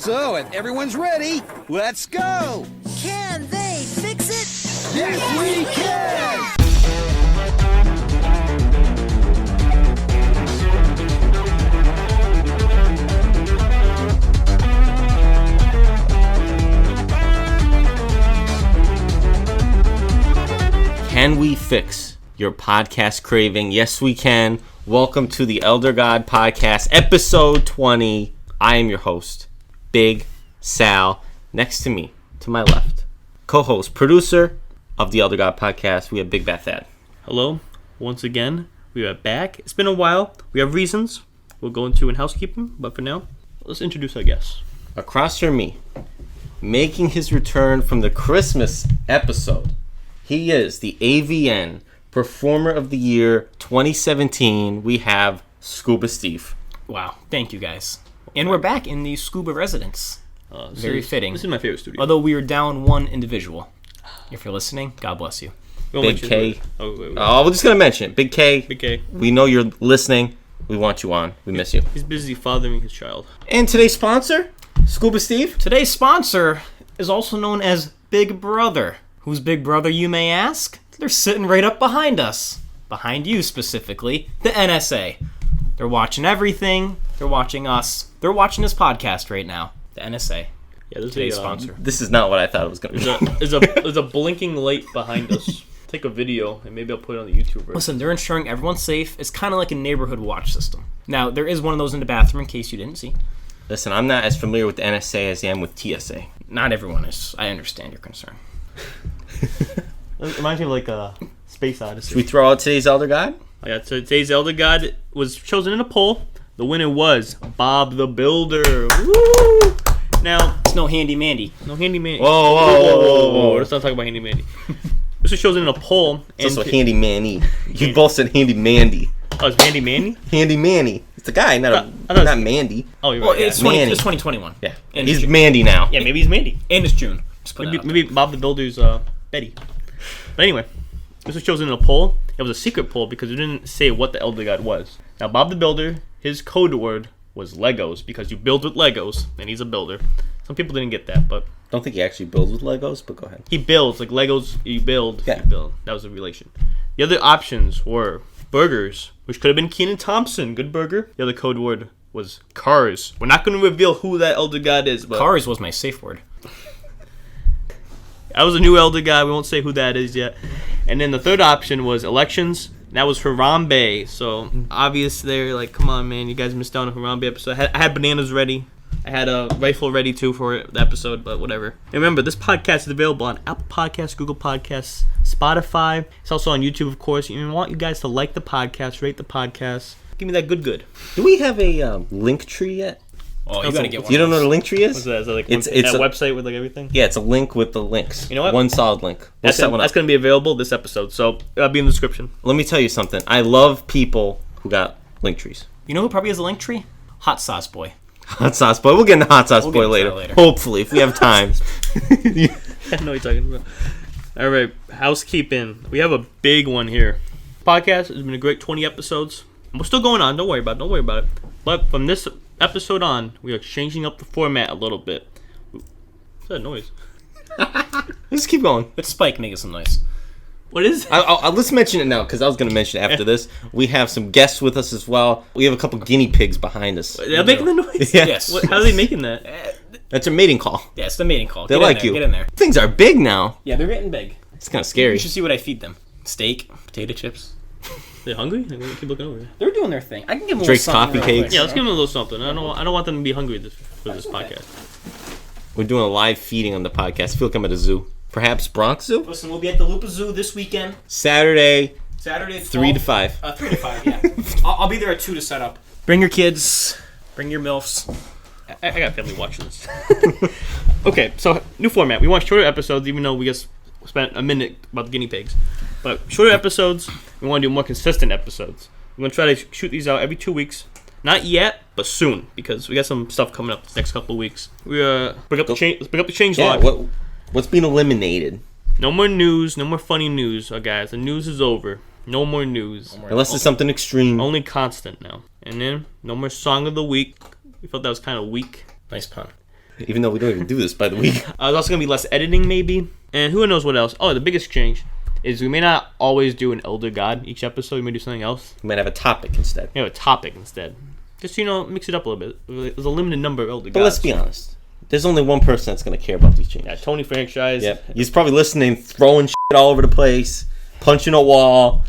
So, if everyone's ready, let's go! Can they fix it? Yes, we can! Can we fix your podcast craving? Yes, we can. Welcome to the Elder God Podcast, episode 20. I am your host, Big Sal. Next to me, to my left, co-host, producer of the Elder God Podcast, we have Big Bad Thad. Hello, once again, we are back. It's been a while. We have reasons. We'll go into in housekeeping, but for now, let's introduce our guests. Across from me, making his return from the Christmas episode, he is the AVN Performer of the Year 2017. We have Scuba Steve. Wow, thank you guys. And we're back in the Scuba residence. Very fitting. This is my favorite studio. Although we are down one individual. If you're listening, God bless you. Big K. Wait. Oh, we're just going to mention it. Big K. Big K. We know you're listening. We want you on. We miss you. He's busy fathering his child. And today's sponsor, Scuba Steve. Today's sponsor is also known as Big Brother. Who's Big Brother, you may ask? They're sitting right up behind us. Behind you specifically, the NSA. They're watching everything. They're watching us. They're watching this podcast right now. The NSA. Yeah, there's Today's a sponsor. This is not what I thought it was going to be. There's a blinking light behind us. Take a video and maybe I'll put it on the YouTube version. Listen, they're ensuring everyone's safe. It's kind of like a neighborhood watch system. Now, there is one of those in the bathroom in case you didn't see. Listen, I'm not as familiar with the NSA as I am with TSA. Not everyone is. I understand your concern. It reminds me of like a Space Odyssey. Should we throw out today's Elder God? So today's Elder God was chosen in a poll. The winner was Bob the Builder. Woo! Now, It's no handy mandy. no Handy Mandy. Whoa. Let's not talk about Handy Mandy. This was chosen in a poll. It's also Handy Manny. You both said Handy Mandy. Oh, it's Handy Mandy? Handy Manny. It's a guy, not not Mandy. Oh, you're Well, right. it's Manny. 2021. Yeah, And he's it's June. Mandy now. Yeah, maybe he's Mandy. And it's June. Just put that out Maybe Bob the Builder's Betty. But anyway, this was chosen in a poll. It was a secret poll because it didn't say what the Elder God was. Now, Bob the Builder, his code word was Legos because you build with Legos, and he's a builder. Some people didn't get that, but Don't think he actually builds with Legos, but go ahead. he builds. Like Legos, you build. Yeah. You build. That was the relation. The other options were burgers, which could have been Keenan Thompson, good burger. The other code word was cars. We're not going to reveal who that Elder God is, but Cars was my safe word. I was a new Elder God. We won't say who that is yet. And then the third option was elections. That was Harambe. So obvious there. Like, come on, man. You guys missed out on a Harambe episode. I had bananas ready. I had a rifle ready, too, for the episode. But whatever. And remember, this podcast is available on Apple Podcasts, Google Podcasts, Spotify. It's also on YouTube, of course. I want you guys to like the podcast, rate the podcast. Give me that good. Do we have a link tree yet? Oh, you gotta get one. You don't know what a link tree is? What's that? Is that like It's that a- website with like everything? Yeah, it's a link with the links. You know what? One solid link. That's Set one up. going to be available this episode. So it'll be in the description. Let me tell you something. I love people who got link trees. You know who probably has a link tree? Hot Sauce Boy. Hot Sauce Boy. We'll get into Hot Sauce We'll Boy get into later. that later. Hopefully, if we have time. I know what you're talking about. All right, housekeeping. We have a big one here. Podcast has been a great 20 episodes. We're still going on. Don't worry about it. But from this episode on, we are changing up the format a little bit. What's that noise? Let's keep going. It's Spike making some noise. What is that? Let's mention it now, because I was going to mention it after this. We have some guests with us as well. We have a couple guinea pigs behind us. They're making the noise? Yeah. Yes. How are they making that? That's a mating call. Yeah, it's the mating call. They Get in like there, you. Get in there. Things are big now. Yeah, they're getting big. It's kind of scary. You should see what I feed them. Steak, potato chips. They hungry? They keep looking over. They're doing their thing. I can give them Drake's a little something coffee real cakes. quick. Yeah, let's give them a little something. I don't want them to be hungry for this podcast. We're doing a live feeding on the podcast. I feel like I'm at a zoo. Perhaps Bronx Zoo? Listen, we'll be at the Lupa Zoo this weekend. Saturday, Saturday, 3 to 5. 3 to 5, yeah. I'll be there at 2 to set up. Bring your kids. Bring your MILFs. I got family watching this. Okay, so new format. We want shorter episodes, even though we just spent a minute about the guinea pigs. But shorter episodes, we want to do more consistent episodes. We're going to try to shoot these out every 2 weeks. Not yet, but soon, because we got some stuff coming up the next couple of weeks. Let's bring up the change Yeah, log. what's being eliminated? No more news, no more funny news, guys. The news is over. No more news. Unless it's something extreme. Only constant now. And then, no more song of the week. We felt that was kind of weak. Nice pun. Even though we don't even do this by the week. There's also gonna be less editing, maybe, and who knows what else. Oh, the biggest change is we may not always do an Elder God each episode. We may do something else. We might have a topic instead. A topic instead. Just mix it up a little bit. There's a limited number of Elder Gods. But let's be honest. There's only one person that's gonna care about these changes. Yeah, Tony franchise. Yep. He's probably listening, throwing shit all over the place, punching a wall,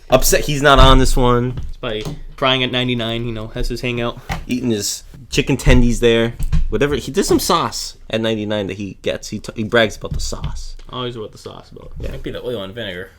upset he's not on this one. He's probably crying at 99. Has his hangout. Eating his chicken tendies there. Whatever. There's some sauce at 99 that he gets. He brags about the sauce. Always about the sauce, though. Yeah. Might be the oil and vinegar.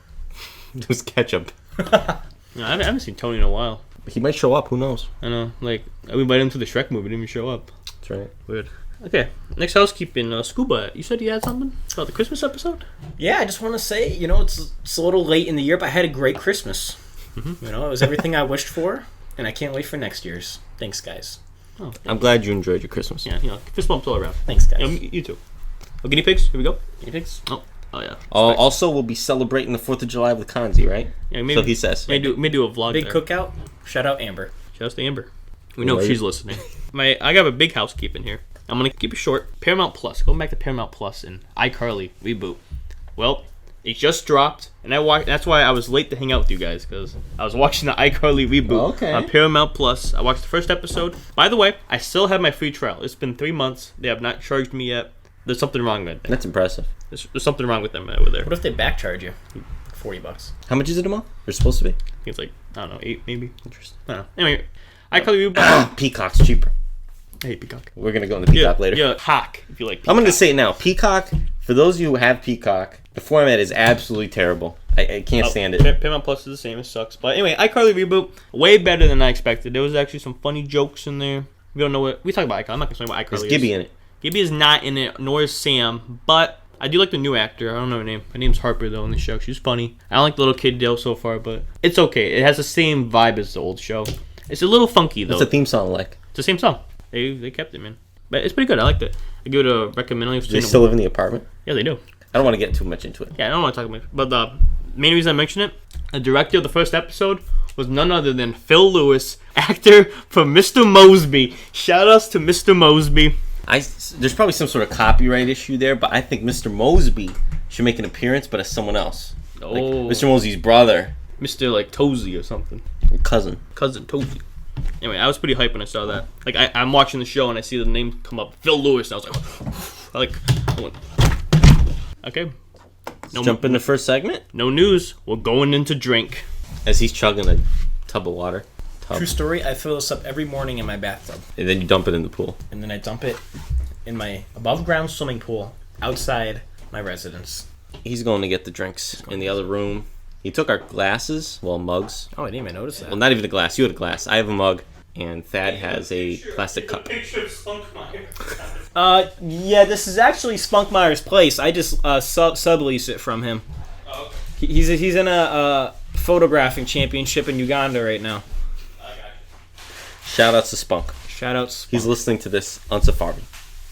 It was ketchup. I haven't seen Tony in a while. He might show up. Who knows? I know. Like, we invited him to the Shrek movie. Didn't even show up. That's right. Weird. Okay. Next housekeeping. Scuba, you said you had something about the Christmas episode? Yeah, I just want to say, it's a little late in the year, but I had a great Christmas. Mm-hmm. It was everything I wished for, and I can't wait for next year's. Thanks, guys. Oh, I'm glad you enjoyed your Christmas. Yeah, fist bumps all around. Thanks, guys. You too. Oh, guinea pigs? Here we go. Guinea pigs? Oh yeah. Also, we'll be celebrating the 4th of July with Kanzi, right? Yeah, maybe, so he says. May do a vlog. Big there. cookout. Shout out Amber. Shout out to Amber. We know she's listening. I got a big housekeeping here. I'm gonna keep it short. Paramount Plus. Going back to Paramount Plus and iCarly Reboot. Well, it just dropped, and that's why I was late to hang out with you guys, because I was watching the iCarly Reboot on Paramount Plus. I watched the first episode. By the way, I still have my free trial. It's been 3 months. They have not charged me yet. There's something wrong with them. That's impressive. There's something wrong with them over there. What if they backcharge you? $40. How much is it a month? They're supposed to be? I think it's like, I don't know, 8 maybe. Interesting. I don't know. Anyway, iCarly Reboot. Peacock's cheaper. I hate Peacock. We're going to go into Peacock later. Yeah, Hawk, if you like Peacock. I'm going to say it now. Peacock, for those of you who have Peacock, the format is absolutely terrible. I can't stand it. Paramount Plus is the same. It sucks. But anyway, iCarly Reboot, way better than I expected. There was actually some funny jokes in there. We don't know what... We talk about iCarly. I'm not going to talk about iCarly. There's Gibby in it. Gibby is not in it, nor is Sam. But I do like the new actor. I don't know her name. Her name's Harper, though, in the show. She's funny. I don't like the little kid Dale so far, but it's okay. It has the same vibe as the old show. It's a little funky, though. What's the theme song like? It's the same song. They kept it, man. But it's pretty good. I liked it. I give it a recommend. Do they still live in the apartment? Yeah, they do. I don't want to get too much into it. Yeah, I don't want to talk about it. But the main reason I mention it, the director of the first episode was none other than Phil Lewis, actor for Mr. Mosby. Shout outs to Mr. Mosby. There's probably some sort of copyright issue there, but I think Mr. Mosby should make an appearance, but as someone else. Oh. Like Mr. Mosby's brother. Mr. like Tozy or something. Cousin Tozy. Anyway, I was pretty hyped when I saw that. Like, I'm watching the show and I see the name come up, Phil Lewis, and I was like, I went, okay. Jump in the first segment. No news. We're going into drink. As he's chugging a tub of water. True story, I fill this up every morning in my bathtub. And then you dump it in the pool. And then I dump it in my above-ground swimming pool outside my residence. He's going to get the drinks in the other room. He took our glasses, mugs. Oh, I didn't even notice that. Well, not even a glass. You had a glass. I have a mug, and Thad has a plastic cup. Yeah, this is actually Spunkmeyer's place. I just sublease it from him. Oh, okay. He's in a photographing championship in Uganda right now. Shoutouts to Spunk. Shoutouts. Spunk. He's listening to this on Safari.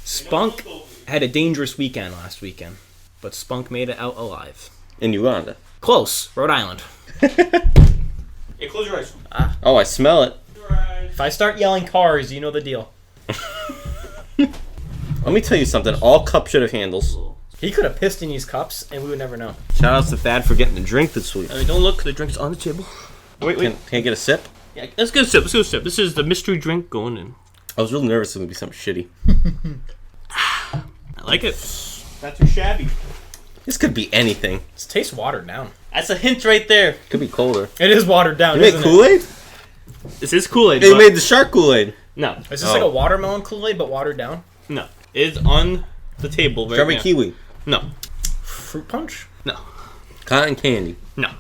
Spunk had a dangerous weekend last weekend, but Spunk made it out alive. In Uganda. Close, Rhode Island. Hey, close your eyes. Oh, I smell it. If I start yelling cars, you know the deal. Let me tell you something. All cups should have handles. He could have pissed in these cups, and we would never know. Shoutouts to Thad for getting the drink this week. I mean, don't look. The drink's on the table. Wait. Can I get a sip? Yeah, let's get a sip. This is the mystery drink going in. I was real nervous it would be something shitty. I like it. Not too shabby. This could be anything. It tastes watered down. That's a hint right there. Could be colder. It is watered down. You made Kool-Aid? This is Kool-Aid. They made the shark Kool-Aid. No. Is this like a watermelon Kool-Aid but watered down? No. It's on the table right Strawberry now. kiwi. No. Fruit punch? No. Cotton candy. No.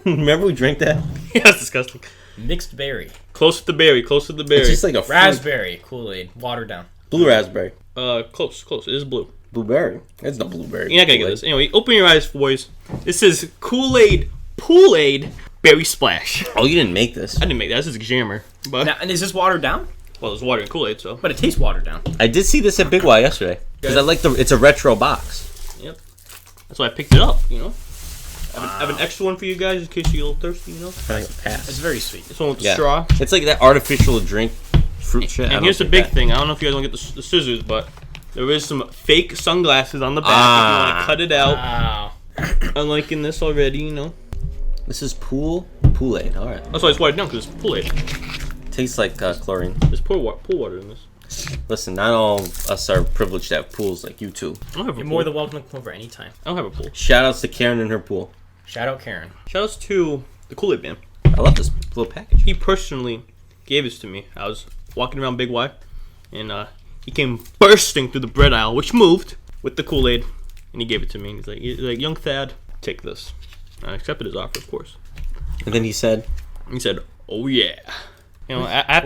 Remember we drank that? Yeah, that's disgusting. Mixed berry. Close to the berry. It's just like a fruit. Raspberry Kool-Aid. Watered down. Blue raspberry. Close. It is blue. Blueberry. It's not blueberry. You're not gonna get this. Anyway, open your eyes, boys. This is Kool-Aid, Pool-Aid, Berry Splash. Oh, you didn't make this. I didn't make that. This is a jammer. But Now, and is this watered down? well, there's water in Kool-Aid, so. But it tastes watered down. I did see this at Big Y yesterday. Because I like it's a retro box. Yep. That's why I picked it up. I have an extra one for you guys in case you're a little thirsty. I think it'll pass. It's very sweet. This one with the Yeah. straw. It's like that artificial drink fruit shit. And here's the big thing. I don't know if you guys want to get the scissors, but There is some fake sunglasses on the back if you want to cut it out. Wow. I'm liking this already, This is Kool-Aid. All right. That's why I swallowed it down, because it's Kool-Aid. Tastes like chlorine. There's pool water in this. Listen, not all of us are privileged to have pools like you two. I don't have a You're pool. more than welcome to come over anytime. I don't have a pool. Shoutouts to Karen and her pool. Shout out Karen. Shoutouts to the Kool-Aid man. I love this little package. He personally gave this to me. I was walking around Big Y, and he came bursting through the bread aisle, which moved, with the Kool-Aid, and he gave it to me. And he's like, young Thad, take this. I accepted his offer, of course. And then he said, Oh yeah. I have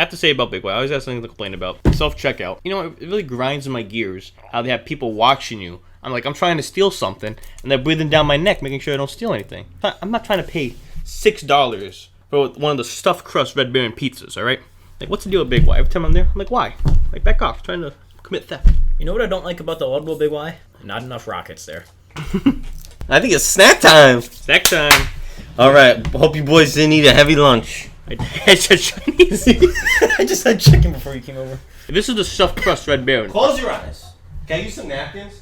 to say, about Big Y, I always have something to complain about. Self-checkout. It really grinds in my gears how they have people watching you. I'm trying to steal something, and they're breathing down my neck, making sure I don't steal anything. I'm not trying to pay $6 for one of the stuffed crust Red Baron pizzas, alright? What's the deal with Big Y? Every time I'm there, I'm like, why? Back off, trying to commit theft. You know what I don't like about the Audible Big Y? Not enough rockets there. I think it's snack time. Snack time. All right. Hope you boys didn't eat a heavy lunch. I said Chinese. I just had chicken before you came over. This is the stuffed crust Red Baron. Close your eyes. Can I use some napkins?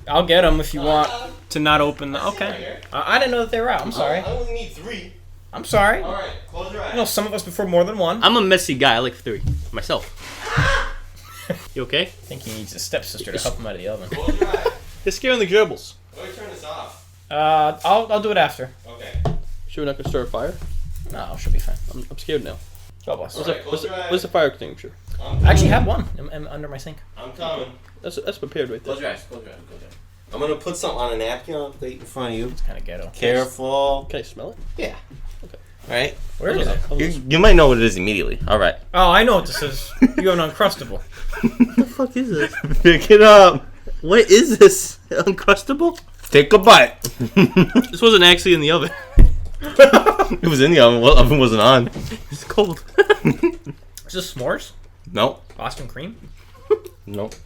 I'll get them if you want to not open the... Okay. I didn't know that they were out. I'm sorry. I only need 3. I'm sorry. All right. Close your eyes. Some of us prefer more than one. I'm a messy guy. I like 3 myself. You okay? I think he needs a stepsister to help him out of the oven. Close your eyes. They're scaring the gerbils. Let me turn this off. I'll do it after. Okay. Sure we're not gonna start a fire? No, she'll be fine. I'm scared now. God bless. What's the fire extinguisher? I actually have one under my sink. I'm coming. That's prepared right there. Close your eyes. Close your eyes. I'm going to put something on a napkin on the plate in front of you. It's kind of ghetto. Careful. Can I smell it? Yeah. Okay. All right. Where is it? You might know what it is immediately. All right. Oh, I know what this is. You have an Uncrustable. What the fuck is this? Pick it up. What is this? Uncrustable? Take a bite. This wasn't actually in the oven. It was in the oven. Well, oven wasn't on. It's cold. Is this s'mores? Nope. Boston cream? Nope.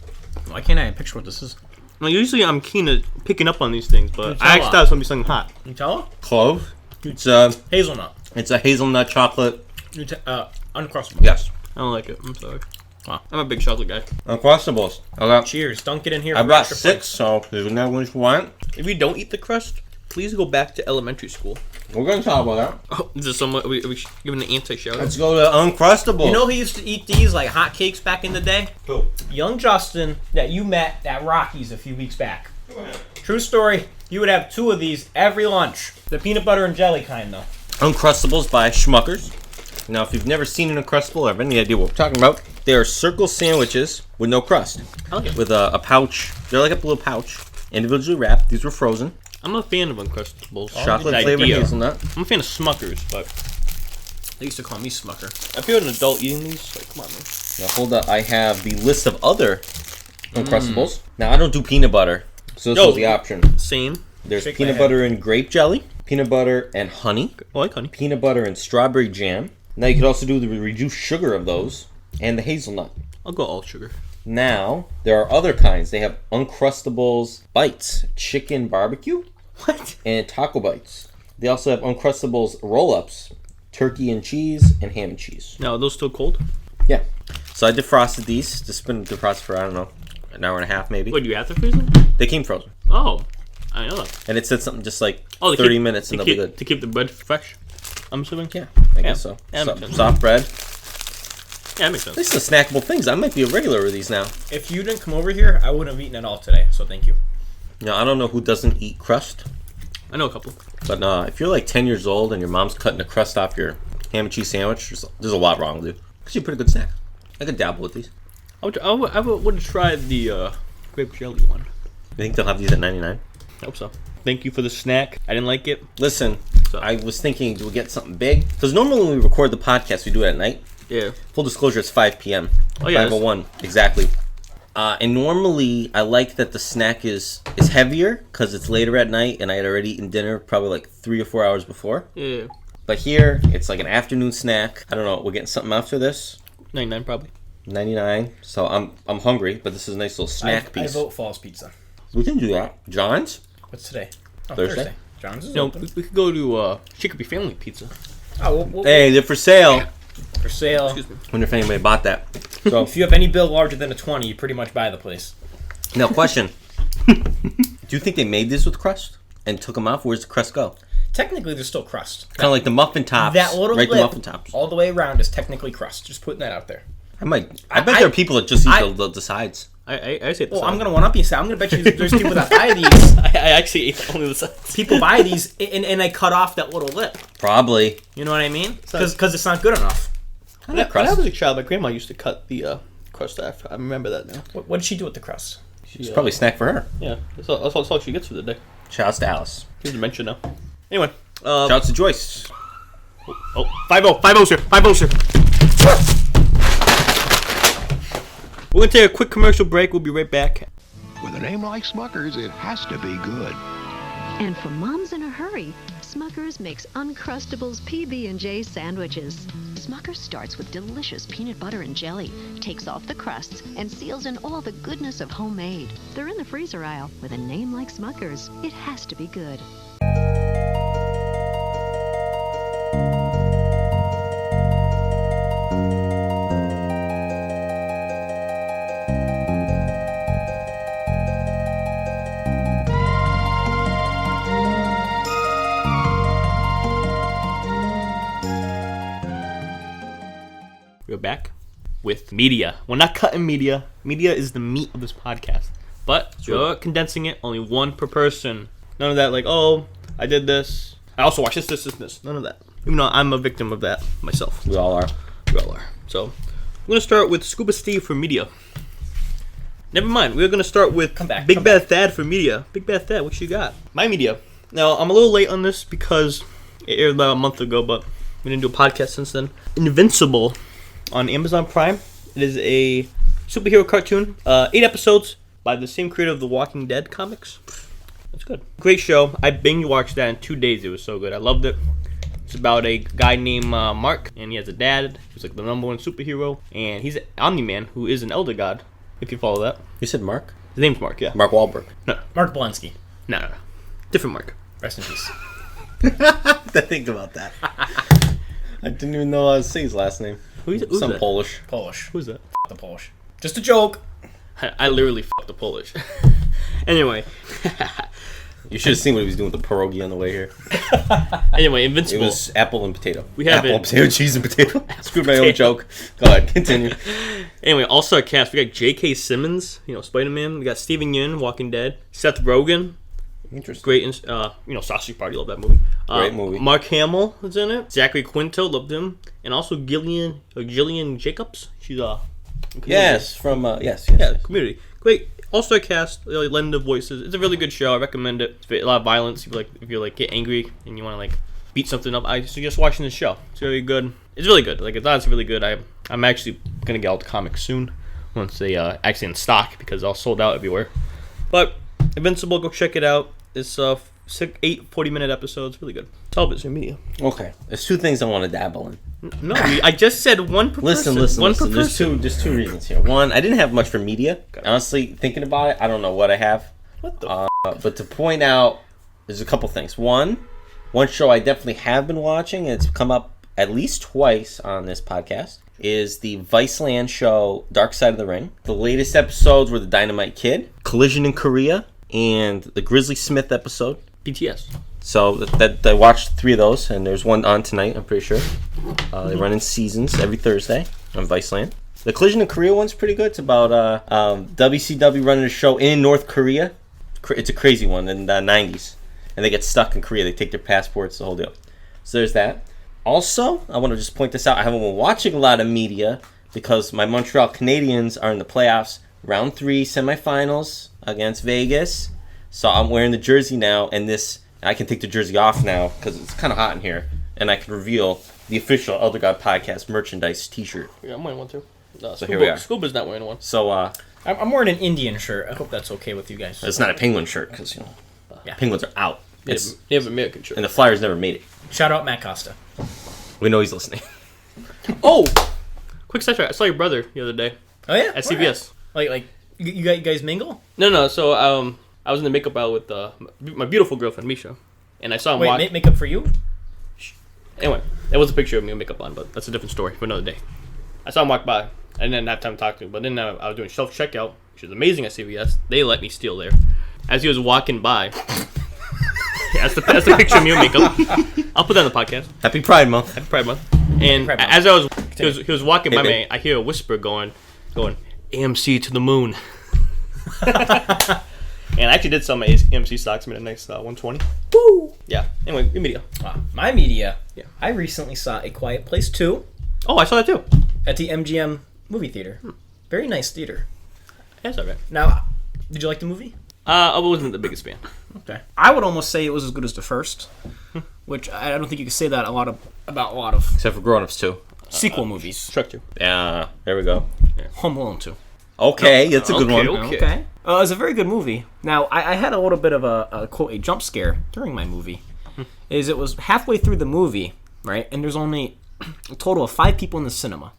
Why can't I picture what this is? Now, usually I'm keen at picking up on these things, but Nutella. I actually thought it was gonna be something hot. Nutella? Clove. It's Hazelnut. a hazelnut chocolate. Uncrustable. Yes. I don't like it. I'm sorry. Wow. I'm a big chocolate guy. Uncrustables. I Cheers. Dunk it in here. I for brought extra 6, so there's another one if you want. If you don't eat the crust, please go back to elementary school. We're gonna talk about that. Oh, is this someone? Are we giving an anti-shout out? Let's go to Uncrustables. You know who used to eat these like hotcakes back in the day? Who? Young Justin that you met at Rocky's a few weeks back. True story. You would have 2 of these every lunch. The peanut butter and jelly kind, though. Uncrustables by Schmuckers. Now, if you've never seen an Uncrustable or have any idea what we're talking about, they are circle sandwiches with no crust. Okay. With a pouch. They're like a little pouch. Individually wrapped. These were frozen. I'm a fan of Uncrustables. Chocolate The flavored idea. hazelnut. I'm a fan of Smuckers, but They used to call me Smucker. if you're an adult eating these, like, come on, man. Now, hold up. I have the list of other Uncrustables. Now, I don't do peanut butter. So this was the option. Same. There's Shake peanut my head. butter and grape jelly, peanut butter and honey, I like honey. peanut butter and strawberry jam. Now you could also do the reduced sugar of those, and the hazelnut. I'll go all sugar. Now, there are other kinds. They have Uncrustables Bites, chicken barbecue, What? and taco bites. They also have Uncrustables roll-ups, turkey and cheese, and ham and cheese. Now, are those still cold? Yeah. So I defrosted these. Just been defrosted for, I don't know, an hour and a half maybe. Wait, do you have to freeze them? They came frozen. Oh, I know that. And it said something just like Oh, 30 minutes and they'll be good. To keep the bread fresh, I'm assuming? Yeah, I guess so. Yeah, that makes sense. Soft bread. Yeah, that makes sense. These are snackable things. I might be a regular with these now. If you didn't come over here, I wouldn't have eaten it all today, so thank you. Now, I don't know who doesn't eat crust, I know a couple. but if you're like 10 years old and your mom's cutting the crust off your ham and cheese sandwich, there's a lot wrong with it. It's a pretty good snack. I could dabble with these. I would have tried the grape jelly one. You think they'll have these at 99? I hope so. Thank you for the snack. I didn't like it. Listen, So- I was thinking, do we get something big? Because normally when we record the podcast, we do it at night. Yeah. Full disclosure, it's 5 p.m. Oh, yeah, 5:01, exactly. And normally, I like that the snack is heavier because it's later at night and I had already eaten dinner probably like 3 or 4 hours before. Yeah. But here, it's like an afternoon snack. I don't know, we're getting something after this. 99 probably. 99. So I'm hungry, but this is a nice little snack I piece. vote Falls Pizza. We can do that. John's? What's today? Oh, Thursday. John's is No, open. we could go to Chicopee Family Pizza. Oh, Hey, they're for sale. For sale. Excuse me. Wonder if anybody bought that. So if you have any bill larger than a 20, you pretty much buy the place. Now, question. Do you think they made this with crust and took them off? Where's the crust go? Technically, there's still crust. Kind of like the muffin tops. That little right, lip, the muffin tops. all the way around, is technically crust. Just putting that out there. I bet there are people that just eat the sides. I say the Well, side. I'm going to one-up you, Sal. I'm going to bet you there's people that buy these. I actually ate only the sides. People buy these, and they cut off that little lip. Probably. You know what I mean? Because it's not good enough. When I was a child, my grandma used to cut the crust off. I remember that now. What did she do with the crust? It's probably a snack for her. Yeah, that's all she gets for the day. Shouts to Alice. Here's dementia now. Anyway. Shouts to Joyce. Oh, 5-0. 5-0, sir. 5-0, sir. We're going to take a quick commercial break. We'll be right back. With a name like Smucker's, it has to be good. And for moms in a hurry, Smucker's makes Uncrustables PB&J sandwiches. Smucker's starts with delicious peanut butter and jelly, takes off the crusts, and seals in all the goodness of homemade. They're in the freezer aisle. With a name like Smucker's, it has to be good. We're back with media. We're not cutting media. Media is the meat of this podcast. But we're condensing it, only one per person. None of that like, oh, I did this. I also watched this. None of that. Even though I'm a victim of that myself. We all are. So, I'm going to start with Scuba Steve for media. Never mind. We're going to start with Big Bad Thad for media. Big Bad Thad, what you got? My media. Now, I'm a little late on this because it aired about a month ago, but we didn't do a podcast since then. Invincible on Amazon Prime. It is a superhero cartoon. 8 episodes by the same creator of the Walking Dead comics. It's good. Great show. I binge watched that in 2 days. It was so good. I loved it. It's about a guy named Mark, and he has a dad who's like the #1 superhero, and he's an Omni-Man who is an elder god, if you follow that. You said Mark? His name's Mark, yeah. Mark Wahlberg. No. Mark Blonsky. No. Different Mark. Rest in peace. To think about that. I didn't even know how to say his last name. Who's Some that? Polish. Polish. Who's that? The Polish. Just a joke. I literally fucked the Polish. Anyway. You should have seen what he was doing with the pierogi on the way here. Anyway, It Invincible. was apple and potato. We have apple, it. potato, cheese, and potato. Screwed my own joke. Go ahead, continue. Anyway, all-star cast. We got J.K. Simmons, Spider-Man. We got Steven Yeun, Walking Dead. Seth Rogen. Interesting. Great, Sausage Party. Love that movie. Great movie. Mark Hamill is in it. Zachary Quinto, loved him. And also Gillian Jacobs. She's Yes, from yes. Community. Great all-star cast. Really lend the voices. It's a really good show. I recommend it. It's a lot of violence. If you get angry and you want to beat something up, I suggest watching this show. It's really good. It's really good. It's really good. I'm actually gonna get all the comics soon once they actually in stock because they're all sold out everywhere. But Invincible, go check it out. It's 8 40-minute episodes. Really good. Television media. Okay, there's 2 things I want to dabble in. No, I just said one per person. Listen. One per There's person. there's two reasons here. One, I didn't have much for media. Honestly, thinking about it, I don't know what I have. What the? But to point out, there's a couple things. One show I definitely have been watching, and it's come up at least twice on this podcast, is the Viceland show Dark Side of the Ring. The latest episodes were the Dynamite Kid, Collision in Korea, and the Grizzly Smith episode. BTS. So that I watched 3 of those, and there's one on tonight, I'm pretty sure. They run in seasons every Thursday on Viceland. The Collision in Korea one's pretty good. It's about WCW running a show in North Korea. It's a crazy one in the 90s. And they get stuck in Korea. They take their passports, the whole deal. So there's that. Also, I want to just point this out. I haven't been watching a lot of media because my Montreal Canadiens are in the playoffs. Round 3 semifinals against Vegas. So I'm wearing the jersey now, and I can take the jersey off now because it's kind of hot in here, and I can reveal the official Elder God Podcast merchandise T-shirt. Yeah, I'm wearing one too. So here we are. Scuba's not wearing one. So I'm wearing an Indian shirt. I hope that's okay with you guys. it's not a Penguin shirt because Yeah. Penguins are out. They have an American shirt. And the Flyers never made it. Shout out Matt Costa. We know he's listening. Oh, quick sidetrack. I saw your brother the other day Oh yeah, at CBS. Like you guys mingle? No. So I was in the makeup aisle with my beautiful girlfriend Misha, and I saw him. Wait, makeup for you? Anyway, There was a picture of me with makeup on, but that's a different story for another day. I saw him walk by. I didn't have time to talk to him, but then I was doing self-checkout, which is amazing at CVS. They let me steal there. As he was walking by, that's the picture of me with makeup. I'll put that on the podcast. Happy Pride Month. Happy Pride Month. And as he was walking by me, I hear a whisper going, AMC to the moon. And I actually did sell my AMC stocks. Made a nice 120. Woo! Yeah. Anyway, your media. My media. Yeah. I recently saw A Quiet Place 2 Oh, I saw that too. at the MGM movie theater. Very nice theater. Yeah, that's all right. Now, did you like the movie? I wasn't the biggest fan. Okay. I would almost say it was as good as the first, which I don't think you could say that about a lot of Except for Grown Ups too. sequel movies. Truck 2. Yeah, there we go. Home Alone 2. Okay, that's a good one. Okay. It was a very good movie. Now, I had a little bit of a quote, a jump scare during my movie. It was halfway through the movie, right? And there's only a total of 5 people in the cinema.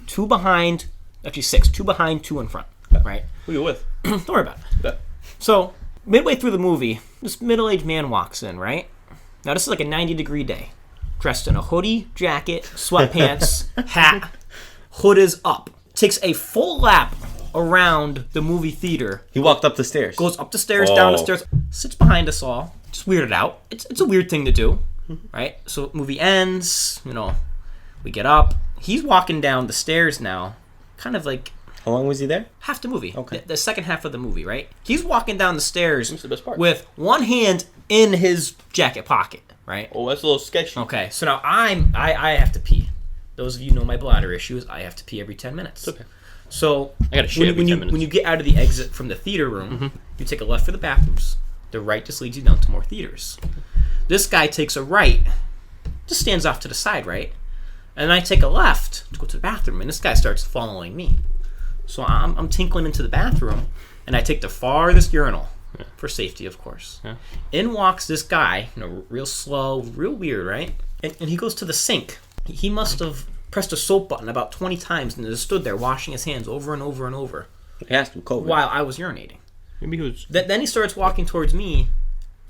2 behind, actually 6. 2 behind, 2 in front, right? Who you with? Don't worry about it. Bet. So, midway through the movie, this middle-aged man walks in, right? Now, this is like a 90-degree day. Dressed in a hoodie, jacket, sweatpants, hat. Hood is up. Takes a full lap around the movie theater. He walked up the stairs. Goes up the stairs, down the stairs, sits behind us all. Just weirded out. It's a weird thing to do, right? So movie ends, we get up. He's walking down the stairs now, kind of like How long was he there? half the movie. Okay. The second half of the movie, right? He's walking down the stairs That's the best part. with one hand in his jacket pocket, right? Oh, that's a little sketchy. Okay, so now I have to pee. Those of you know my bladder issues. I have to pee every 10 minutes. It's okay. So I gotta shit every 10 minutes. when you get out of the exit from the theater room, you take a left for the bathrooms. The right just leads you down to more theaters. This guy takes a right, just stands off to the side, right? And I take a left to go to the bathroom, and this guy starts following me. So I'm tinkling into the bathroom, and I take the farthest urinal for safety, of course. Yeah. In walks this guy, real slow, real weird, right? And he goes to the sink. He must have pressed a soap button about 20 times and just stood there washing his hands over and over and over It has to be COVID. while I was urinating. Maybe he was. Then he starts walking towards me,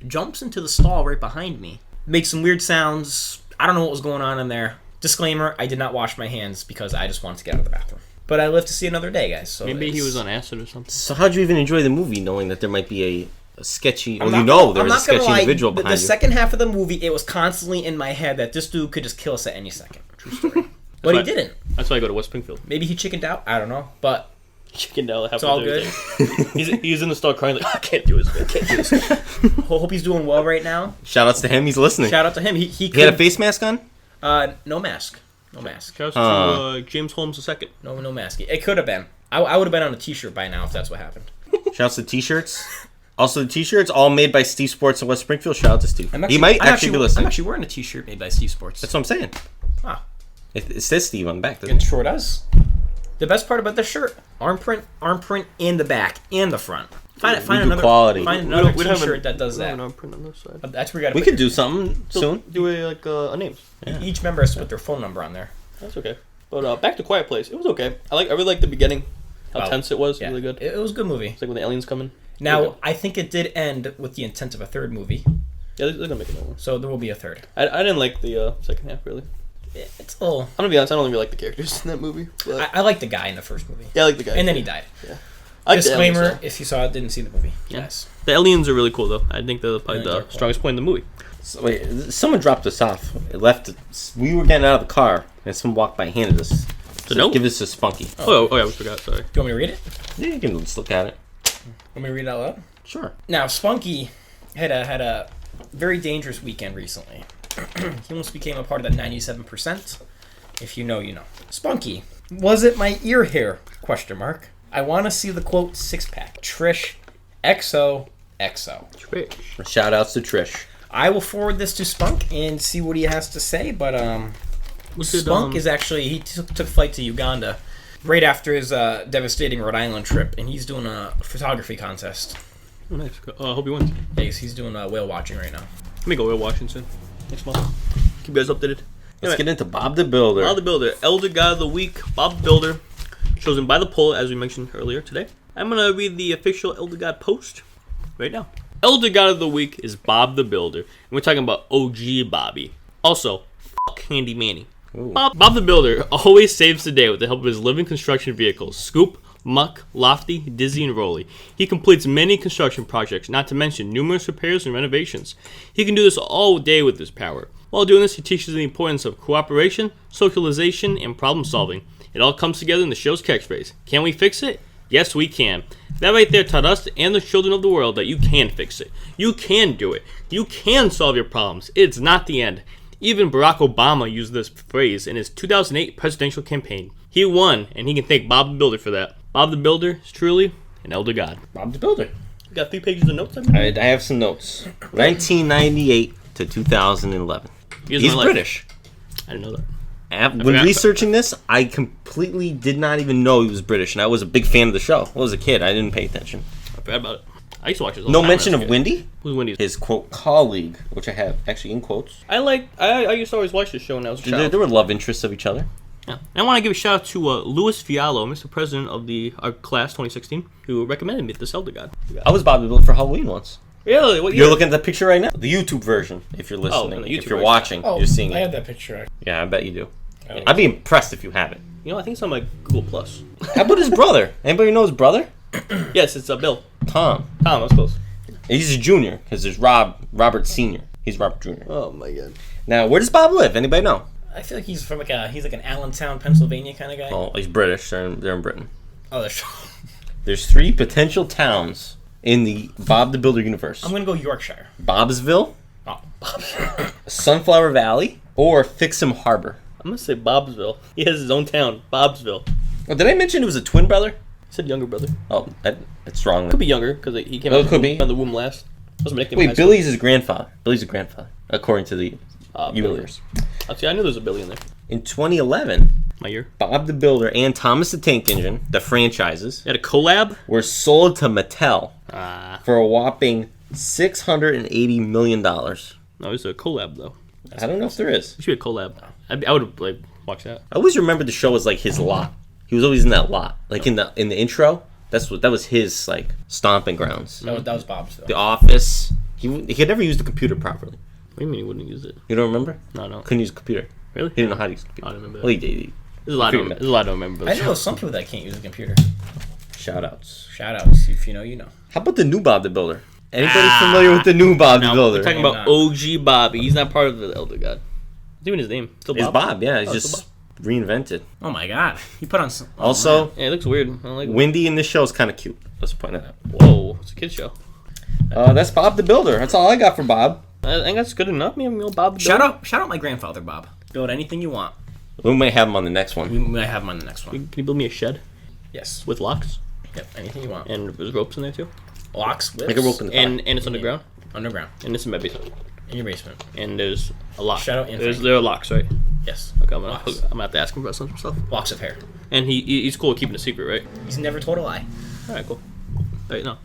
jumps into the stall right behind me, makes some weird sounds. I don't know what was going on in there. Disclaimer, I did not wash my hands because I just wanted to get out of the bathroom. But I live to see another day, guys. So Maybe he was on acid or something. So how'd you even enjoy the movie knowing that there might be a sketchy, I'm there not was a gonna sketchy lie, individual the behind you? second half of the movie, it was constantly in my head that this dude could just kill us at any second. True story. But he didn't. That's why I go to West Springfield. Maybe he chickened out. I don't know. But Chicken Dell. it's all good. He's in the store crying like, I can't do this. I can't do this. Hope he's doing well right now. Shout outs to him, he's listening. Shout out to him. He He had a face mask on? no mask. No mask. Shouts to James Holmes II. No mask. It could have been. I would have been on a t-shirt by now if that's what happened. Shout outs to t-shirts. Also, the t-shirts, all made by Steve Sports in West Springfield. Shout out to Steve. He might actually be listening. I'm actually wearing a t-shirt made by Steve Sports. That's what I'm saying. Wow. It says Steve on the back, doesn't It it? sure does. The best part about the shirt, arm print in the back and the front. Find another quality. Find another We don't have t-shirt that does that. No, print on this side. That's where you gotta We put could do something soon. Do a name. each member has to put their phone number on there. That's okay. But back to Quiet Place. It was okay. I really liked the beginning. How Wow. tense it was. Yeah. Really good. It was a good movie. It's like when the aliens come in. Now, Really good. I think it did end with the intent of a third movie, Yeah, they're gonna make another one. so there will be a third. I didn't like the second half really. It's a little... I'm gonna be honest. I don't really like the characters in that movie. But I like the guy in the first movie. yeah, I like the guy. And then he died. I like the aliens, Disclaimer, though. if you saw it, didn't see the movie. Yeah. Yes. The aliens are really cool though. I think they're probably Aliens are the cool. strongest point in the movie. So, wait, someone dropped us off. It left. We were getting out of the car, and someone walked by and handed us. The note? Give us a spunky. Oh yeah, we forgot. Sorry. Do you want me to read it? Yeah, you can just look at it. Want me to read it out loud? Sure. Now, Spunky had a very dangerous weekend recently. He almost became a part of that 97%. If you know, you know. Spunky, was it my ear hair? Question mark. I want to see the quote six-pack. Trish, XOXO. Shout outs to Trish. I will forward this to Spunk and see what he has to say, but Spunk is actually, he took flight to Uganda right after his devastating Rhode Island trip, and he's doing a photography contest. Oh, nice. I hope he wins. Yeah, he's doing whale watching right now. Let me go whale watching soon. Next month. Keep you guys updated. Let's get into Bob the Builder. Bob the Builder, Elder God of the Week, Bob the Builder, chosen by the poll as we mentioned earlier today. I'm gonna read the official Elder God post right now. Elder God of the Week is Bob the Builder, and we're talking about OG Bobby. Also, Handy Manny. Bob the Builder always saves the day with the help of his living construction vehicles, Scoop, Muck, Lofty, Dizzy, and Rolly. He completes many construction projects, not to mention numerous repairs and renovations. He can do this all day with his power. While doing this, he teaches the importance of cooperation, socialization, and problem solving. It all comes together in the show's catchphrase. Can we fix it? Yes, we can. That right there taught us and the children of the world that you can fix it. You can do it. You can solve your problems. It's not the end. Even Barack Obama used this phrase in his 2008 presidential campaign. He won, and he can thank Bob the Builder for that. Bob the Builder is truly an elder god. Bob the Builder. You got 3 pages of notes? I have some notes. 1998 to 2011. He's British. I didn't know that. When researching this, I completely did not even know he was British, and I was a big fan of the show. I was a kid. I didn't pay attention. I forgot about it. I used to watch this all No the time mention when I of was a kid. Wendy? Who's Wendy? His, quote, colleague, which I have actually in quotes. I used to always watch this show when I was a child. There were love interests of each other. Yeah. And I want to give a shout out to Louis Fiallo, Mr. President of our class 2016, who recommended me this Elder God. I was Bob the Builder for Halloween once. Really? What You're looking at the picture right now? The YouTube version, if you're listening. the YouTube if you're version. watching, you're seeing I it. have that picture. Yeah, I bet you do. I'd be impressed if you have it. You know, I think it's on my Google Plus. How about his brother? Anybody know his brother? Yes, it's Bill. Tom. Tom, I was close. He's a junior, because there's Robert Sr. He's Robert Jr. Oh my god. Now, where does Bob live? Anybody know? I feel like he's from he's like an Allentown, Pennsylvania kind of guy. Oh, he's British. They're in Britain. Oh, that's. There's 3 potential towns in the Bob the Builder universe. I'm gonna go Yorkshire. Bobsville, Oh, Sunflower Valley, or Fixham Harbor. I'm gonna say Bobsville. He has his own town, Bobsville. Oh, did I mention he was a twin brother? He said younger brother. Oh, that's wrong. Could be younger because he came Oh, out it could be. of the womb last. That was my nickname in high Wait, school. Billy's his grandfather. Billy's a grandfather, according to the universe. I knew there was a Billy in there. In 2011, My year. Bob the Builder and Thomas the Tank Engine, the franchises, They had a collab. were sold to Mattel for a whopping $680 million. No, it's a collab though. I don't know if there is. It should be a collab. I would have like watched that. I always remember the show as like his lot. He was always in that lot, like in the intro. That was his like stomping grounds. that was Bob's though. The Office. He could never use the computer properly. What do you mean he wouldn't use it? You don't remember? No. Couldn't use the computer. Really? He didn't know how to use the computer. I don't remember that. Well, he did. There's a lot I don't remember. I know some people that can't use a computer. Shoutouts. Shoutouts. If you know, you know. How about the new Bob the Builder? Anybody familiar with the new Bob the No, Builder? we're talking about OG Bobby. He's not part of the Elder God. What's even his name? Still It's Bob, yeah. He's Oh, just still reinvented. Oh my god, he put on some. Also, Yeah, it looks weird. I don't like it. Wendy in this show is kind of cute. Let's point that out. Whoa, it's a kid show. That's Bob the Builder. That's all I got for Bob. I think that's good enough. Me, Bob. Shout out my grandfather Bob. Build anything you want. We might have him on the next one. We might have him on the next one. Can you build me a shed Yes. with locks Yep. Anything you want. and there's ropes in there too? Locks, whips, Like a rope in the And it's underground. underground And this is my basement. in your basement. And there's a lock. Shout out Anthony. There are locks, right? Yes. Okay, I'm Locks. gonna have to ask him about some stuff. Locks of hair. And he's cool with keeping a secret, right? He's never told a lie. All right, cool. All right, no.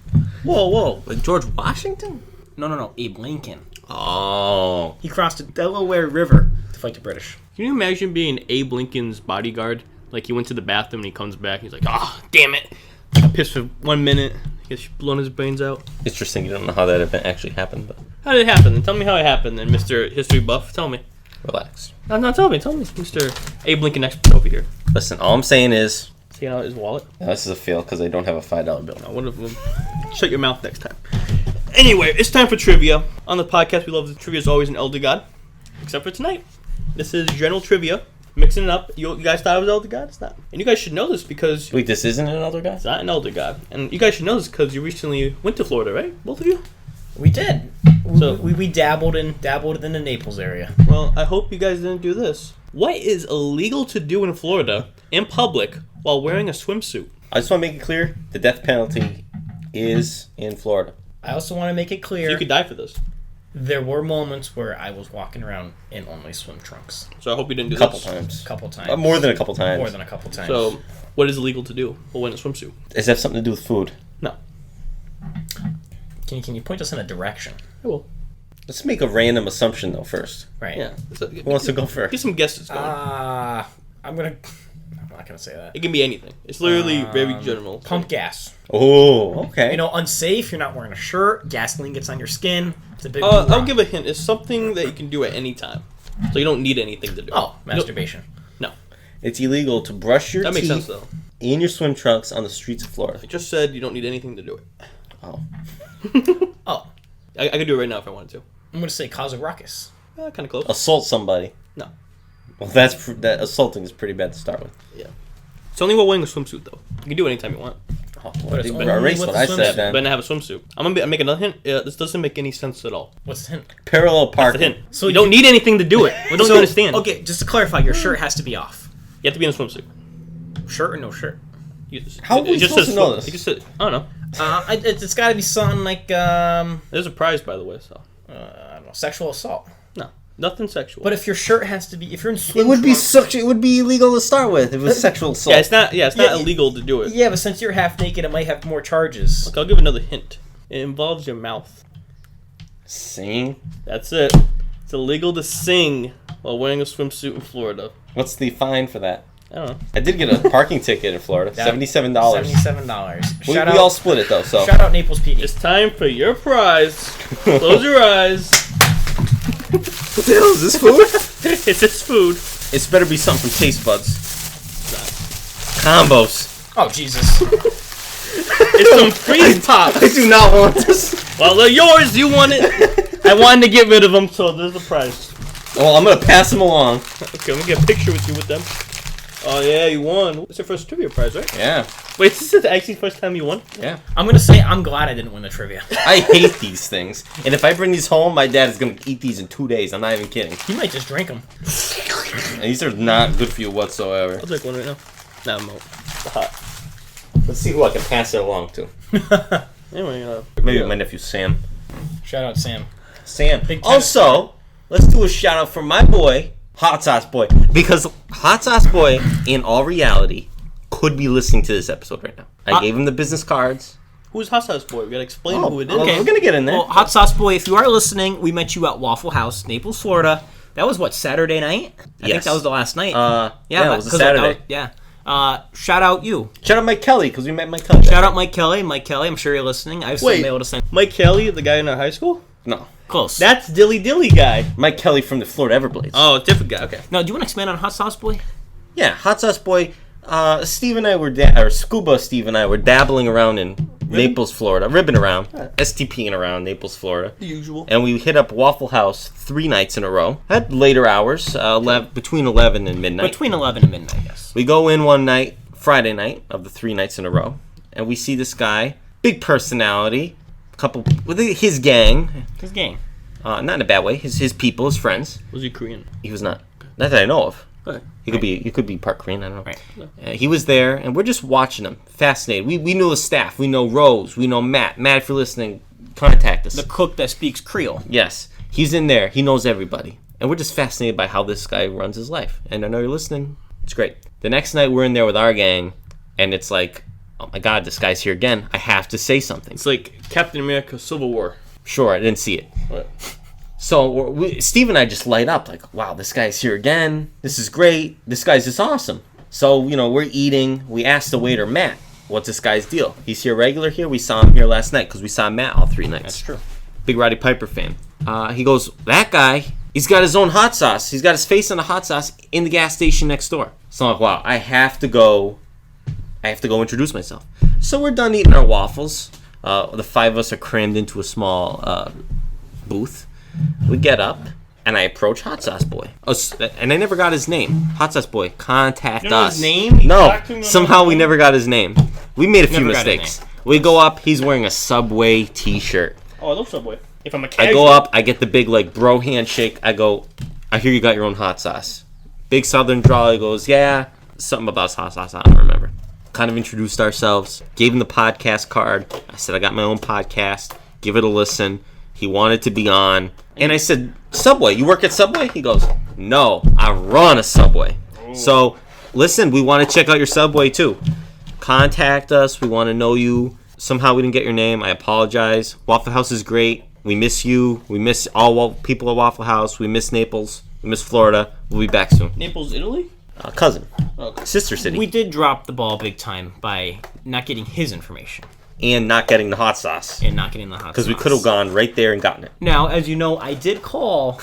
Whoa. Like George Washington? No. Abe Lincoln. Oh. He crossed the Delaware River to fight the British. Can you imagine being Abe Lincoln's bodyguard? Like he went to the bathroom and he comes back. He's like, "Ah, damn it! I pissed for 1 minute. He gets blown his brains out." Interesting. You don't know how that event actually happened, but How did it happen? Then tell me how it happened. Then, Mr. History Buff, tell me. relax. No, tell me, Mr. Abe Lincoln expert over here. Listen, all I'm saying is, See out his wallet. this is a fail because I don't have a $5 bill. I wonder if shut your mouth next time. Anyway, it's time for trivia. On the podcast, we love the trivia is always an Elder God, except for tonight. This is general trivia, mixing it up. You guys thought it was Elder God? It's not. And you guys should know this because Wait, this isn't another guy? it's not an Elder God. And you guys should know this because you recently went to Florida, right? Both of you? We did. So- We dabbled in the Naples area. Well, I hope you guys didn't do this. What is illegal to do in Florida in public while wearing a swimsuit? I just want to make it clear, the death penalty is in Florida. I also want to make it clear You could die for this. there were moments where I was walking around in only swim trunks. So I hope you didn't do A couple this. times. A couple times. More than a couple times. More than a couple times. So, what is illegal to do while wearing a swimsuit? Does that have something to do with food? No. Can you point us in a direction? I will. Let's make a random assumption, though, first. Right. Yeah. Who wants to go first? Get some guesses going. I'm not gonna say that. It can be anything. It's literally very general. Pump gas. Oh, okay. You know, unsafe. You're not wearing a shirt. Gasoline gets on your skin. It's a big. I'll give a hint. It's something that you can do at any time. So you don't need anything to do it. Oh, masturbation. No. It's illegal to brush your That makes teeth sense, though. in your swim trunks on the streets of Florida. I just said you don't need anything to do it. Oh. Oh, I could do it right now if I wanted to. I'm gonna say cause a ruckus. Kind of close. Assault somebody. No. Well, that assaulting is pretty bad to start with. Yeah. It's only while wearing a swimsuit, though. You can do it anytime you want. Oh, But it's you only erase with what the I swimsuit. said then. But I have a swimsuit. I'm make another hint. This doesn't make any sense at all. What's the hint? Parallel That's parking. the hint. So you don't need anything to do it. What don't you understand? Okay, just to clarify, your shirt has to be off. You have to be in a swimsuit. Shirt or no shirt? How are we supposed to know this? It just said, I don't know. It's got to be something like There's a prize, by the way, so. I don't know, sexual assault. No. Nothing sexual. But if your shirt has to be, if you're in swim It would be trunks- it would be illegal to start with if it was sexual assault. it's not illegal to do it. Yeah, but since you're half naked, it might have more charges. Look, I'll give another hint. It involves your mouth. Sing. That's it. It's illegal to sing while wearing a swimsuit in Florida. What's the fine for that? I don't know. I did get a parking ticket in Florida. $77. $77. We all split it though. So Shout out Naples PD. It's time for your prize. Close your eyes. what the hell is this food? It's this food. It's better be something from Taste Buds. Combos. Oh Jesus! It's some freeze pops. I do not want this. Well, they're yours. You want it. I wanted to get rid of them, so there's the prize. Well, I'm gonna pass them along. Okay, I'm gonna get a picture with you with them. Oh yeah, you won. It's your first trivia prize, right? Yeah. Wait, this is actually the first time you won? Yeah. I'm gonna say I'm glad I didn't win the trivia. I hate these things, and if I bring these home, my dad is gonna eat these in 2 days. I'm not even kidding. He might just drink them. And these are not good for you whatsoever. I'll take one right now. Nah, I'm out. Hot. Let's see who I can pass it along to. Anyway, Maybe my nephew Sam. Shout out Sam. Sam. Big tennis Also, let's do a shout out for my boy, Hot Sauce Boy, because Hot Sauce Boy, in all reality, could be listening to this episode right now. I gave him the business cards. Who's Hot Sauce Boy? We gotta explain who it is. Okay, we're gonna get in there. Well, Hot Sauce Boy, if you are listening, we met you at Waffle House, Naples, Florida. That was what, Saturday night? I think Yes. that was the last night. Yeah, it was a 'cause Saturday. Shout out you. Shout out Mike Kelly, because we met Mike Kelly. Shout out Mike Kelly. Mike Kelly, I'm sure you're listening. I've Wait. been able to send Mike Kelly, the guy in our high school? No. close. That's Dilly Dilly guy. Mike Kelly from the Florida Everblades. Oh, different guy. Okay. Now, do you want to expand on Hot Sauce Boy? Yeah, Hot Sauce Boy. Steve and I were, or Scuba Steve and I were dabbling around in Naples, Florida. Ribbing around. STPing around Naples, Florida. The usual. And we hit up Waffle House 3 nights in a row. At later hours, between 11 and midnight. Between 11 and midnight, yes. We go in one night, Friday night, of the 3 nights in a row. And we see this guy, big personality, couple with his gang. His gang. Not in a bad way. His people, his friends. Was he Korean? He was not. Not that I know of. Okay. He could be part Korean. I don't know. Right. He was there, and we're just watching him, fascinated. We know the staff. We know Rose. We know Matt. Matt, if you're listening, contact us. The cook that speaks Creole. Yes, he's in there. He knows everybody, and we're just fascinated by how this guy runs his life. And I know you're listening. It's great. The next night, we're in there with our gang, and it's like, oh my God, this guy's here again. I have to say something. It's like Captain America: Civil War. Sure, I didn't see it. What? So Steve and I just light up like, wow, this guy's here again. This is great. This guy's just awesome. So, we're eating. We asked the waiter, Matt, what's this guy's deal? He's here regular here. We saw him here last night because we saw Matt all 3 nights. That's true. Big Roddy Piper fan. He goes, that guy, he's got his own hot sauce. He's got his face on the hot sauce in the gas station next door. So I'm like, wow, I have to go introduce myself. So we're done eating our waffles. The 5 of us are crammed into a small booth. We get up, and I approach Hot Sauce Boy. And I never got his name. Hot Sauce Boy, contact You know us. his name? No, somehow we never got his name. We made a few Never got his mistakes. We go up, he's wearing a Subway t-shirt. Oh, I love Subway. If I'm a I casual, go up, I get the big, bro handshake. I go, I hear you got your own hot sauce. Big southern drawl, he goes, yeah, something about hot sauce, I don't remember. Kind of introduced ourselves, gave him the podcast card. I said, I got my own podcast, give it a listen. He wanted to be on. And I said, Subway, you work at Subway? He goes, no, I run a Subway. So, listen, we want to check out your Subway too. Contact us. We want to know you. Somehow we didn't get your name. I apologize. Waffle House is great. We miss you. We miss all people at Waffle House. We miss Naples. We miss Florida. We'll be back soon. Naples, Italy. Cousin. Okay. Sister city. We did drop the ball big time by not getting his information And not getting the hot sauce. and not getting the hot sauce. Because we could have gone right there and gotten it. Now, as you know, I did call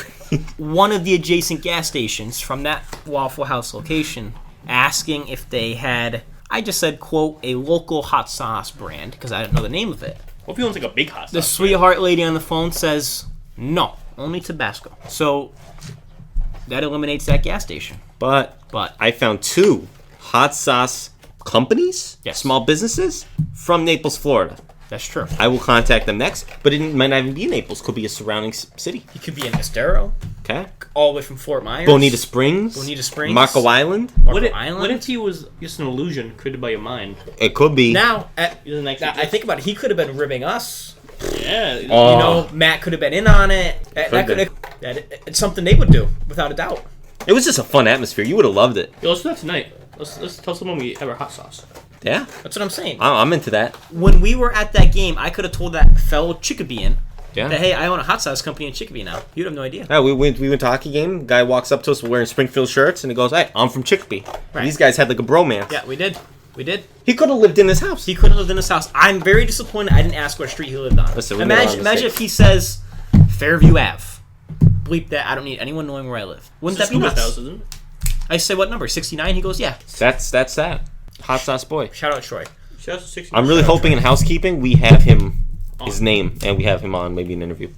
one of the adjacent gas stations from that Waffle House location, asking if they had, I just said, quote, a local hot sauce brand, because I didn't know the name of it. What if you want like a big hot sauce? The sweetheart lady on the phone says, no, only Tabasco. So that eliminates that gas station. But I found 2 hot sauce companies, Yes. small businesses from Naples, Florida. That's true. I will contact them next, but it might not even be Naples. Could be a surrounding city. He could be in Estero, Okay. all the way from Fort Myers. Bonita Springs. Bonita Springs. Marco Island. What if, Island. what if he was just an illusion created by your mind? It could be. Now, He doesn't actually I think about it. He could have been ribbing us. Yeah. Oh. You know, Matt could have been in on it. It's something they would do, without a doubt. It was just a fun atmosphere. You would have loved it. Yo, let's do that tonight. Let's tell someone we have our hot sauce. Yeah. That's what I'm saying. I'm into that. When we were at that game, I could have told that fellow Chickabean Yeah. that, hey, I own a hot sauce company in Chicopee now. You'd have no idea. Yeah, we went to a hockey game. Guy walks up to us wearing Springfield shirts, and he goes, "Hey, I'm from Chicopee." Right. These guys had like a bromance. Yeah, we did. We did. He could have lived in this house. He could have lived in his house. I'm very disappointed I didn't ask what street he lived on. Listen, we made a lot of Imagine mistakes. if he says Fairview Ave. Bleep that. I don't need anyone knowing where I live. Wouldn't that be Scuba's nuts? house, isn't it? I say, what number? 69? He goes, yeah. That's that. Hot sauce boy. Shout out Troy. Shout out to 60. I'm really hoping in housekeeping we have his name, and we have him on maybe an interview.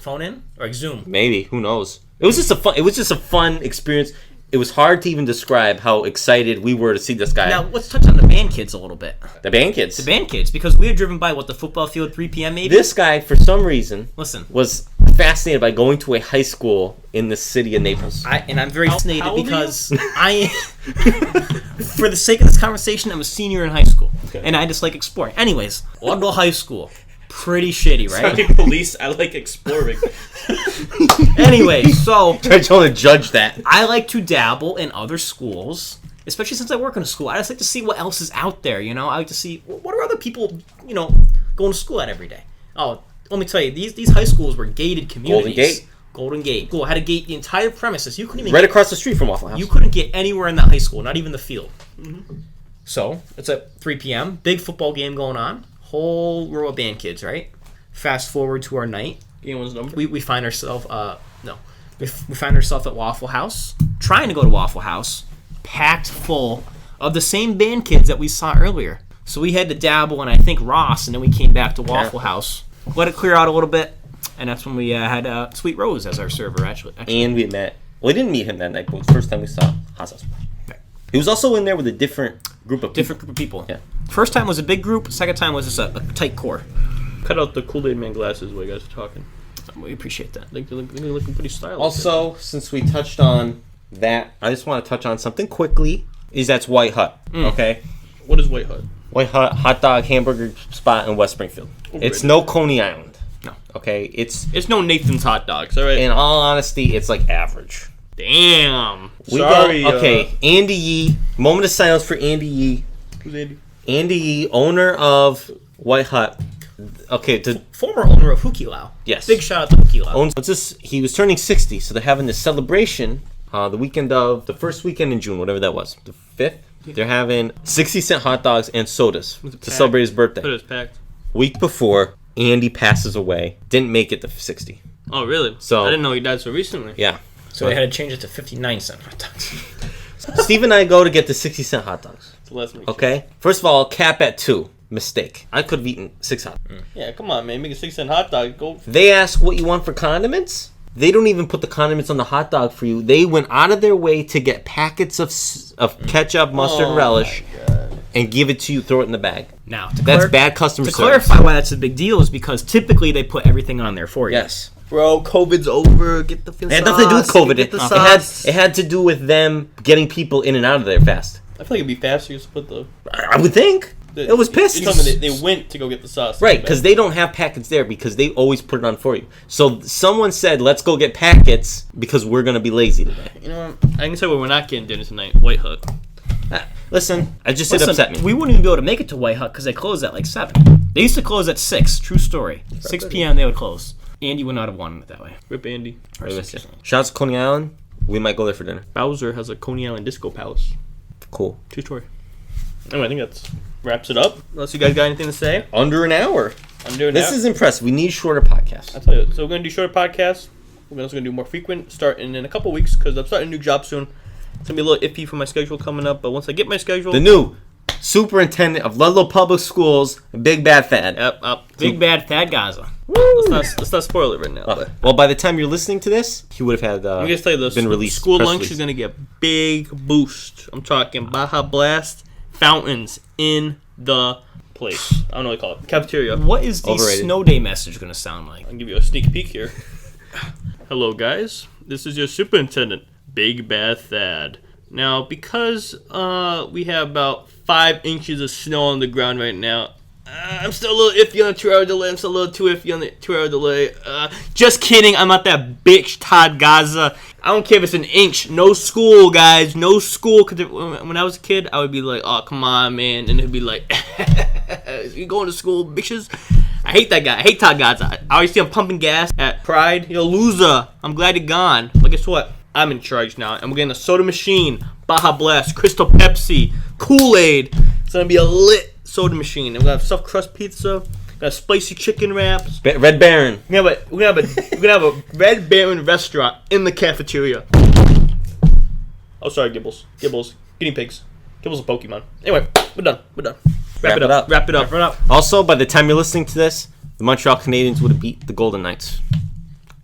Phone in? Or like Zoom? Maybe, who knows? It was just a fun experience. It was hard to even describe how excited we were to see this guy. Now, let's touch on the band kids a little bit. The band kids. The band kids, because we had driven by, the football field, 3 p.m. maybe? This guy, for some reason, Listen. was fascinated by going to a high school in the city of Naples. I'm very fascinated how old are you? because for the sake of this conversation, I'm a senior in high school. Okay. And I just like exploring. Anyways, Lauderdale High School. Pretty shitty, right? Sorry, police. I like exploring. Anyway, so I trying to judge that. I like to dabble in other schools, especially since I work in a school. I just like to see what else is out there, you know? I like to see what are other people, going to school at every day. Oh, let me tell you, these high schools were gated communities. Golden Gate. Cool. Had to gate the entire premises. You couldn't even Right across the street from Waffle House. You couldn't get anywhere in that high school, not even the field. Mm-hmm. So it's at 3 p.m. Big football game going on. Whole row of band kids, right? Fast forward to our night. Game was number. We find ourselves we find ourselves at Waffle House, trying to go to Waffle House, packed full of the same band kids that we saw earlier. So we had to dabble in, I think, Ross, and then we came back to Waffle House. Let it clear out a little bit, and that's when we had Sweet Rose as our server, actually. And we met. Well, we didn't meet him that night, but it was the first time we saw Hot Sauce. Right. He was also in there with a different group of people. Yeah. First time was a big group. Second time was just a tight core. Cut out the Kool-Aid man glasses while you guys were talking. We appreciate that. I think they're looking pretty stylish. Also, since we touched on that, I just want to touch on something quickly. That's White Hut. Okay. What is White Hut? White Hut hot dog hamburger spot in West Springfield. It's no Coney Island. No. Okay. It's no Nathan's hot dogs. All right. in all honesty, it's like average. Damn. We Sorry. go, okay, Andy Yee. Moment of silence for Andy Yee. Who's Andy? Andy Yee, owner of White Hut. Okay, Former owner of Hukilau. Yes. Big shout out to Hukilau. He was turning 60, so they're having this celebration the first weekend in June, whatever that was, the 5th. They're having 60-cent hot dogs and sodas to celebrate his birthday. It was packed. Week before, Andy passes away. Didn't make it to 60. Oh, really? So- I didn't know he died so recently. Yeah. So they had to change it to 59-cent hot dogs. Steve and I go to get the 60-cent hot dogs. It's less than Okay? First of all, cap at 2. Mistake. I could have eaten 6 hot dogs. Yeah, come on, man. Make a 6-cent hot dog. Go. They ask what you want for condiments. They don't even put the condiments on the hot dog for you. They went out of their way to get packets of ketchup, mustard, and relish, and give it to you, throw it in the bag. Now, That's bad customer to service. clarify why that's a big deal is because typically they put everything on there for you. Yes. Bro, COVID's over. Get the It had nothing to do with COVID. It had to do with them getting people in and out of there fast. I feel like it'd be faster just to put the. I would think. It was pissed. You told me they went to go get the sauce. Right, because they don't have packets there because they always put it on for you. So someone said, let's go get packets because we're going to be lazy today. You know what? I can say we're not getting dinner tonight. White Hut. Listen, it upset me. We wouldn't even be able to make it to White Hut because they closed at like 7. They used to close at 6. True story. 6 p.m. they would close. Andy would not have wanted it that way. Rip Andy. Shouts to Coney Island. We might go there for dinner. Bowser has a Coney Island disco palace. Cool. True story. Anyway, I think that wraps it up. Unless you guys got anything to say. Under an hour. I'm doing This is impressive. We need shorter podcasts. I'll tell you. So we're going to do shorter podcasts. We're also going to do more frequent starting in a couple weeks because I'm starting a new job soon. It's going to be a little iffy for my schedule coming up, but once I get my schedule... The new superintendent of Ludlow Public Schools, Big Bad Thad. Yep. Big Bad Thad Gaza. Let's not spoil it right now. But Well, by the time you're listening to this, he would have had I'm going to tell you this. been released. School press lunch release. is going to get a big boost. I'm talking Baja Blast fountains in the place. I don't know what they call it. Cafeteria. What is the Overrated. snow day message going to sound like? I'll give you a sneak peek here. Hello, guys. This is your superintendent, Big Bad Thad. Now, because we have about 5 inches of snow on the ground right now, I'm still a little iffy on the 2-hour delay. I'm still a little too iffy on the 2-hour delay. Just kidding. I'm not that bitch, Todd Gaza. I don't care if it's an inch. No school, guys. No school. Because when I was a kid, I would be like, oh, come on, man. And it'd be like, you going to school, bitches? I hate that guy. I hate Todd Gaza. I always see him pumping gas at Pride. You're a loser. I'm glad you're gone. But guess what? I'm in charge now. And we're getting a soda machine, Baja Blast, Crystal Pepsi, Kool-Aid. It's going to be a lit soda machine. And we're going to have stuffed crust pizza. Got spicy chicken wraps. Red Baron. We're gonna have a Red Baron restaurant in the cafeteria. Oh, sorry, Gibbles. Guinea pigs. Gibbles a Pokemon. Anyway, we're done. Wrap it up. Also, by the time you're listening to this, the Montreal Canadiens would have beat the Golden Knights.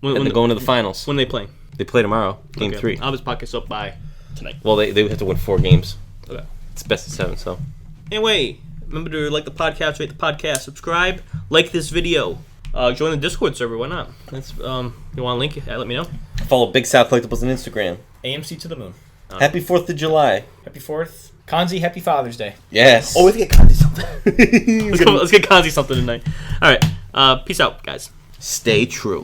And they're going to the finals. When they play? They play tomorrow, Game Okay. 3. I'll have this podcast up by tonight. Well, they would have to win 4 games. Okay. It's best of 7, so. Anyway, remember to like the podcast, rate the podcast, subscribe, like this video, join the Discord server. Why not? That's you want a link? Let me know. Follow Big Sal Collectibles on Instagram. AMC to the moon. Happy 4th of July. Happy 4th. Kanzi, happy Father's Day. Yes. Oh, let's get Kanzi something. let's get Kanzi something tonight. All right. Peace out, guys. Stay true.